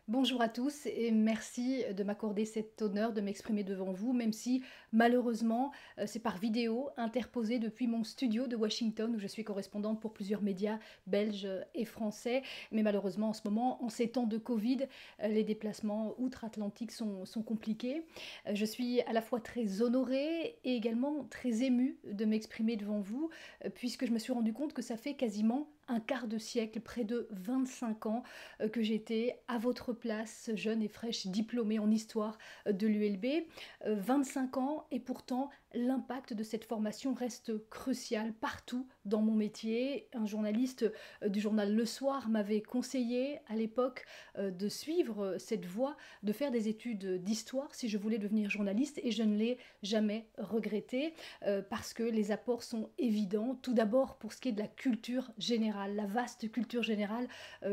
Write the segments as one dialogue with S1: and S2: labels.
S1: Bonjour à tous et merci de m'accorder cet honneur de m'exprimer devant vous, même si malheureusement c'est par vidéo interposée depuis mon studio de Washington où je suis correspondante pour plusieurs médias belges et français. Mais malheureusement en ce moment, en ces temps de Covid, les déplacements outre-Atlantique sont compliqués. Je suis à la fois très honorée et également très émue de m'exprimer devant vous puisque je me suis rendu compte que ça fait quasiment un quart de siècle, près de 25 ans que j'étais à votre place, jeune et fraîche diplômée en histoire de l'ULB. 25 ans et pourtant l'impact de cette formation reste crucial partout dans mon métier. Un journaliste du journal Le Soir m'avait conseillé à l'époque de suivre cette voie, de faire des études d'histoire si je voulais devenir journaliste et je ne l'ai jamais regretté parce que les apports sont évidents. Tout d'abord pour ce qui est de la culture générale, la vaste culture générale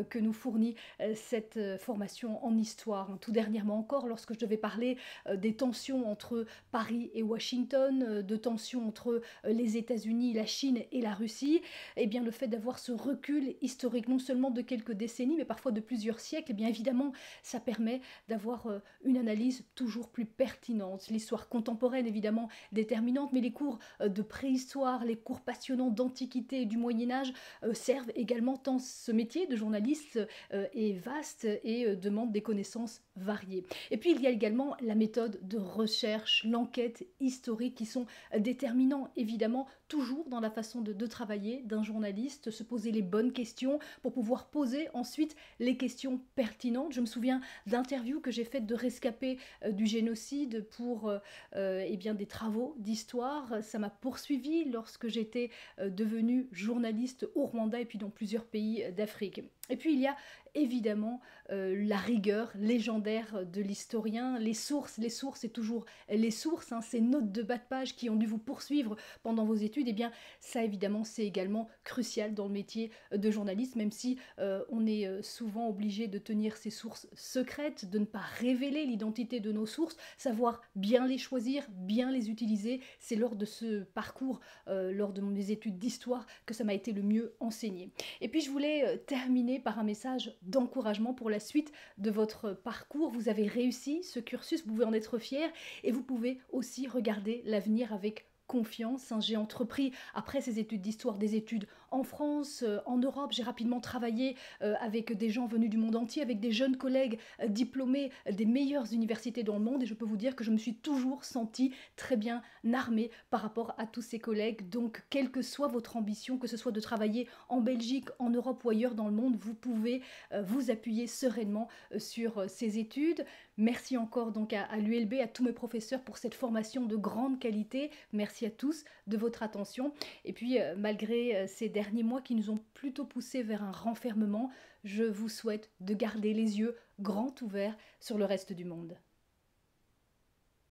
S1: que nous fournit cette formation en histoire. Tout dernièrement encore, lorsque je devais parler des tensions entre Paris et Washington, de tensions entre les États-Unis, la Chine et la Russie, eh bien le fait d'avoir ce recul historique, non seulement de quelques décennies, mais parfois de plusieurs siècles, eh bien évidemment, ça permet d'avoir une analyse toujours plus pertinente. L'histoire contemporaine, évidemment, déterminante, mais les cours de préhistoire, les cours passionnants d'Antiquité et du Moyen-Âge servent également tant ce métier de journaliste est vaste et demande des connaissances variées. Et puis il y a également la méthode de recherche, l'enquête historique qui sont déterminants évidemment toujours dans la façon de travailler d'un journaliste, se poser les bonnes questions pour pouvoir poser ensuite les questions pertinentes. Je me souviens d'interviews que j'ai faites de rescapés du génocide pour eh bien, des travaux d'histoire. Ça m'a poursuivi lorsque j'étais devenue journaliste au Rwanda et puis dans plusieurs pays d'Afrique. Et puis il y a évidemment la rigueur légendaire de l'historien, les sources c'est toujours les sources, hein, ces notes de bas de page qui ont dû vous poursuivre pendant vos études, et bien ça évidemment c'est également crucial dans le métier de journaliste, même si on est souvent obligé de tenir ces sources secrètes, de ne pas révéler l'identité de nos sources, savoir bien les choisir, bien les utiliser, c'est lors de ce parcours, lors de mes études d'histoire que ça m'a été le mieux enseigné. Et puis je voulais terminer par un message d'encouragement pour la suite de votre parcours. Vous avez réussi ce cursus, vous pouvez en être fier et vous pouvez aussi regarder l'avenir avec confiance. J'ai entrepris, après ces études d'histoire, des études en France, en Europe. J'ai rapidement travaillé avec des gens venus du monde entier, avec des jeunes collègues diplômés des meilleures universités dans le monde. Et je peux vous dire que je me suis toujours sentie très bien armée par rapport à tous ces collègues. Donc, quelle que soit votre ambition, que ce soit de travailler en Belgique, en Europe ou ailleurs dans le monde, vous pouvez vous appuyer sereinement sur ces études. Merci encore donc à l'ULB, à tous mes professeurs pour cette formation de grande qualité. Merci à tous de votre attention. Et puis, malgré ces derniers mois qui nous ont plutôt poussés vers un renfermement, je vous souhaite de garder les yeux grands ouverts sur le reste du monde.